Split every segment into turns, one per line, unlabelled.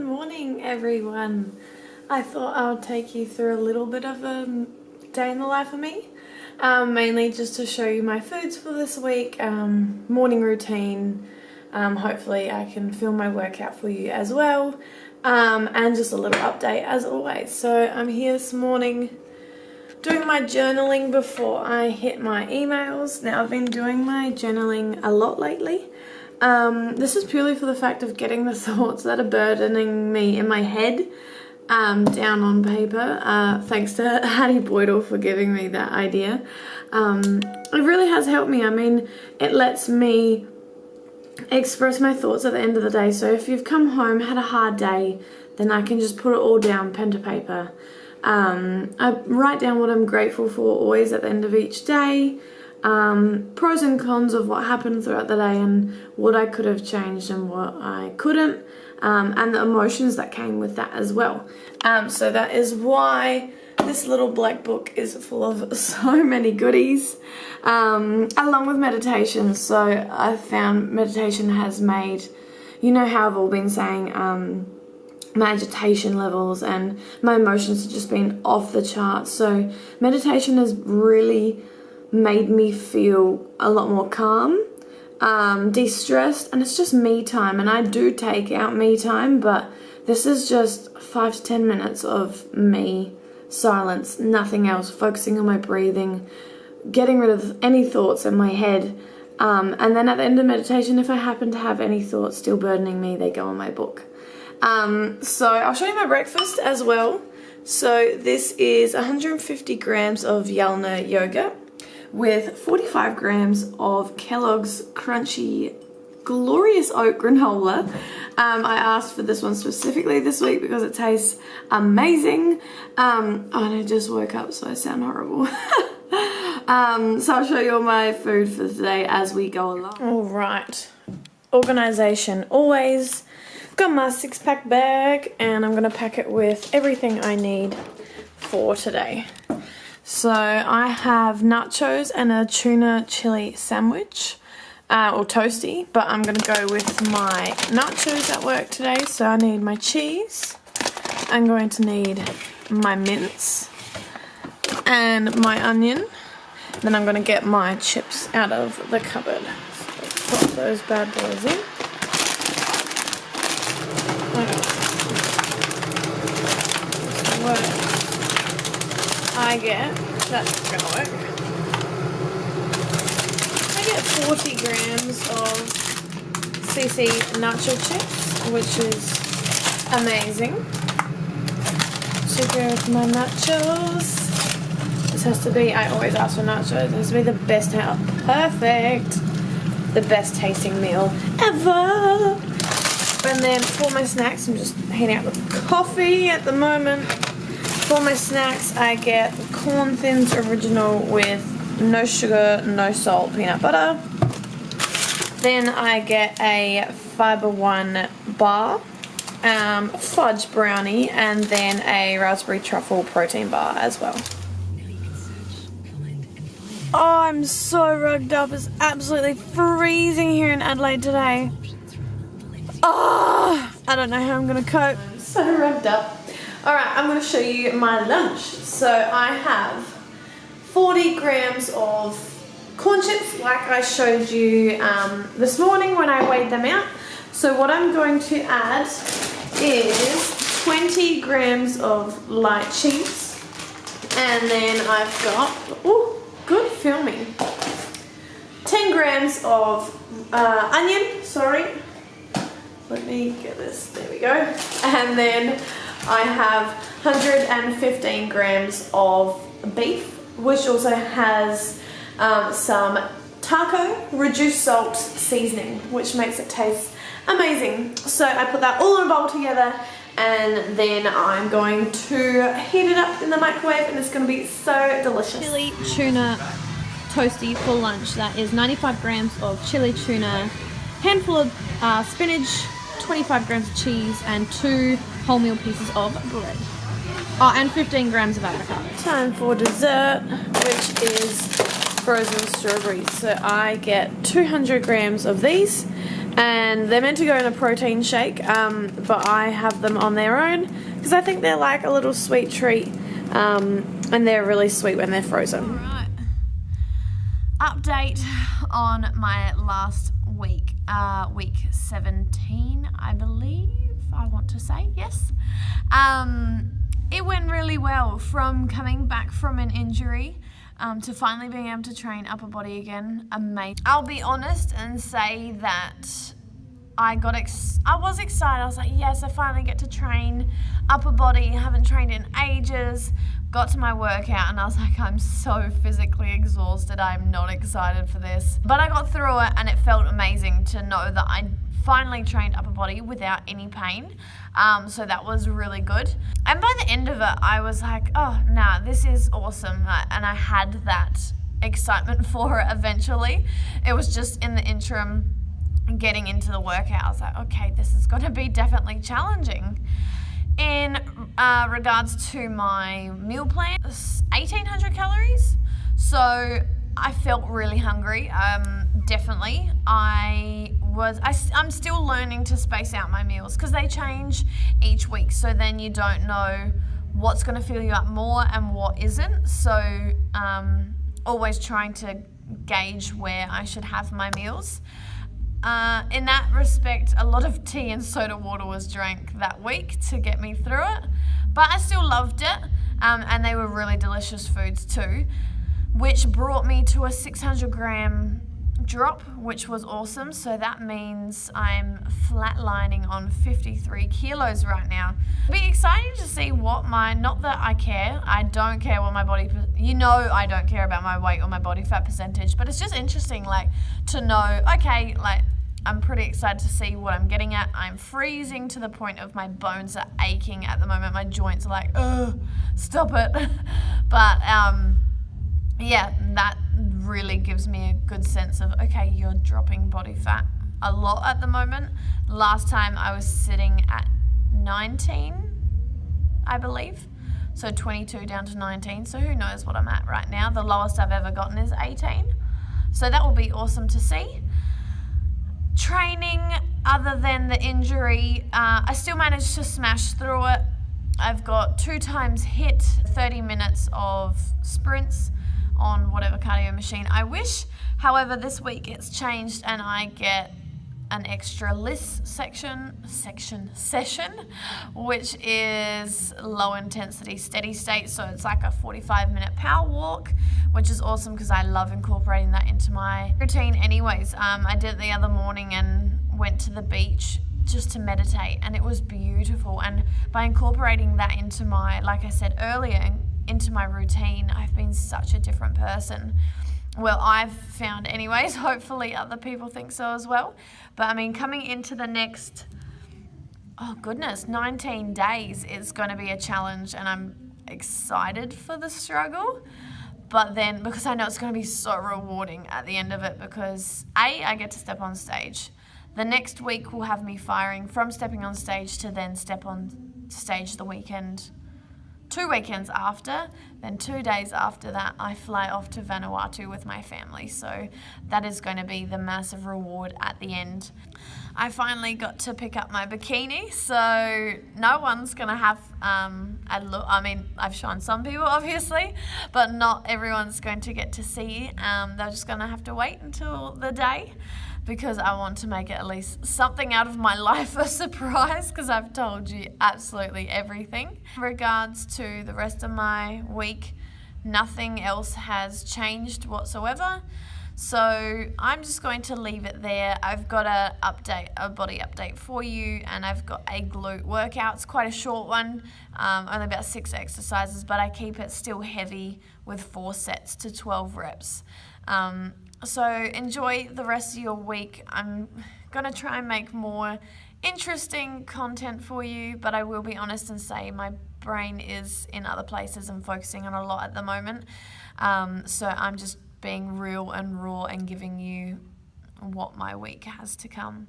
Good morning, everyone. I thought I would take you through a little bit of a day in the life of me, mainly just to show you my foods for this week, morning routine. Hopefully I can film my workout for you as well, and just a little update as always. So I'm here this morning doing my journaling before I hit my emails. Now I've been doing my journaling a lot lately. This is purely for the fact of getting the thoughts that are burdening me in my head down on paper. Thanks to Hattie Boydell for giving me that idea. It really has helped me. I mean, it lets me express my thoughts at the end of the day. So if you've come home, had a hard day, then I can just put it all down, pen to paper. I write down what I'm grateful for always at the end of each day. Pros and cons of what happened throughout the day and what I could have changed and what I couldn't, and the emotions that came with that as well. So that is why this little black book is full of so many goodies, along with meditation. So I found meditation has made, you know how I've all been saying, my agitation levels and my emotions have just been off the charts. So meditation has really made me feel a lot more calm, de-stressed, and it's just me time. And I do take out me time, but this is just 5 to 10 minutes of me, silence, nothing else, focusing on my breathing, getting rid of any thoughts in my head, and then at the end of meditation, if I happen to have any thoughts still burdening me, they go on my book. So I'll show you my breakfast as well. So this is 150 grams of Yalna yogurt with 45 grams of Kellogg's Crunchy Glorious Oat Granola. I asked for this one specifically this week because it tastes amazing. And I just woke up, so I sound horrible. So I'll show you all my food for today as we go along. All right, organization always. Got my 6-pack bag, and I'm gonna pack it with everything I need for today. So I have nachos and a tuna chili sandwich, or toasty, but I'm going to go with my nachos at work today. So I need my cheese, I'm going to need my mince and my onion. Then I'm going to get my chips out of the cupboard. So pop those bad boys in. I get, that's gonna work, I get 40 grams of CC nacho chips, which is amazing. To go with my nachos. This has to be, I always ask for nachos, it has to be the best, perfect, the best tasting meal ever. And then for my snacks, I'm just heating out the coffee at the moment. For my snacks, I get Corn Thins Original with no sugar, no salt, peanut butter. Then I get a Fiber One bar, fudge brownie, and then a raspberry truffle protein bar as well. Oh, I'm so rugged up. It's absolutely freezing here in Adelaide today. Oh, I don't know how I'm gonna cope. I'm so rugged up. Alright, I'm going to show you my lunch. So I have 40 grams of corn chips like I showed you this morning when I weighed them out. So what I'm going to add is 20 grams of light cheese. And then I've got, oh, good filming, 10 grams of onion, sorry. Let me get this, there we go. And then I have 115 grams of beef, which also has some taco reduced salt seasoning, which makes it taste amazing. So I put that all in a bowl together, and then I'm going to heat it up in the microwave, and it's going to be so delicious. Chili tuna toasty for lunch. That is 95 grams of chili tuna, handful of spinach, 25 grams of cheese, and 2 wholemeal pieces of bread. Oh, and 15 grams of avocado. Time for dessert, which is frozen strawberries. So I get 200 grams of these, and they're meant to go in a protein shake, but I have them on their own because I think they're like a little sweet treat, and they're really sweet when they're frozen. All right. Update on my last week, week 17, I believe, I want to say, yes. It went really well from coming back from an injury to finally being able to train upper body again. Amazing. I'll be honest and say that I was excited. I was like, yes, I finally get to train upper body. I haven't trained in ages. Got to my workout and I was like, I'm so physically exhausted. I'm not excited for this. But I got through it and it felt amazing to know that I finally trained upper body without any pain. So that was really good. And by the end of it, I was like, oh, nah, this is awesome. And I had that excitement for it eventually. It was just in the interim getting into the workout. I was like, okay, this is going to be definitely challenging. In regards to my meal plan, 1,800 calories. So I felt really hungry, definitely. I'm still learning to space out my meals because they change each week. So then you don't know what's going to fill you up more and what isn't. So always trying to gauge where I should have my meals. In that respect, a lot of tea and soda water was drank that week to get me through it, but I still loved it, and they were really delicious foods too, which brought me to a 600 gram drop, which was awesome. So that means I'm flatlining on 53 kilos right now. It'll be exciting to see what not that I care, I don't care what my body, I don't care about my weight or my body fat percentage, but it's just interesting, like, to know, okay, like, I'm pretty excited to see what I'm getting at. I'm freezing to the point of my bones are aching at the moment. My joints are like, ugh, stop it. But yeah, that really gives me a good sense of, okay, you're dropping body fat a lot at the moment. Last time I was sitting at 19, I believe. So 22 down to 19. So who knows what I'm at right now. The lowest I've ever gotten is 18. So that will be awesome to see. Training, other than the injury, I still managed to smash through it. I've got 2 times HIIT, 30 minutes of sprints on whatever cardio machine I wish. However, this week it's changed and I get an extra list session, which is low intensity steady state. So it's like a 45-minute power walk, which is awesome because I love incorporating that into my routine anyways. I did it the other morning and went to the beach just to meditate, and it was beautiful. And by incorporating that into my, like I said earlier, into my routine, I've been such a different person. Well, I've found anyways. Hopefully other people think so as well. But I mean, coming into the next, 19 days is going to be a challenge, and I'm excited for the struggle. But then, because I know it's going to be so rewarding at the end of it, because I get to step on stage. The next week will have me firing from stepping on stage to then step on stage the weekend. 2 weekends after, then 2 days after that, I fly off to Vanuatu with my family. So that is going to be the massive reward at the end. I finally got to pick up my bikini, so no one's going to have a look. I mean, I've shown some people, obviously, but not everyone's going to get to see. They're just going to have to wait until the day, because I want to make it at least something out of my life a surprise, because I've told you absolutely everything. In regards to the rest of my week, nothing else has changed whatsoever. So I'm just going to leave it there. I've got a body update for you, and I've got a glute workout. It's quite a short one, only about 6 exercises, but I keep it still heavy with 4 sets to 12 reps. So enjoy the rest of your week. I'm going to try and make more interesting content for you, but I will be honest and say my brain is in other places and focusing on a lot at the moment. So I'm just being real and raw and giving you what my week has to come.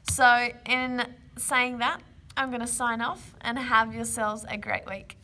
So in saying that, I'm going to sign off and have yourselves a great week.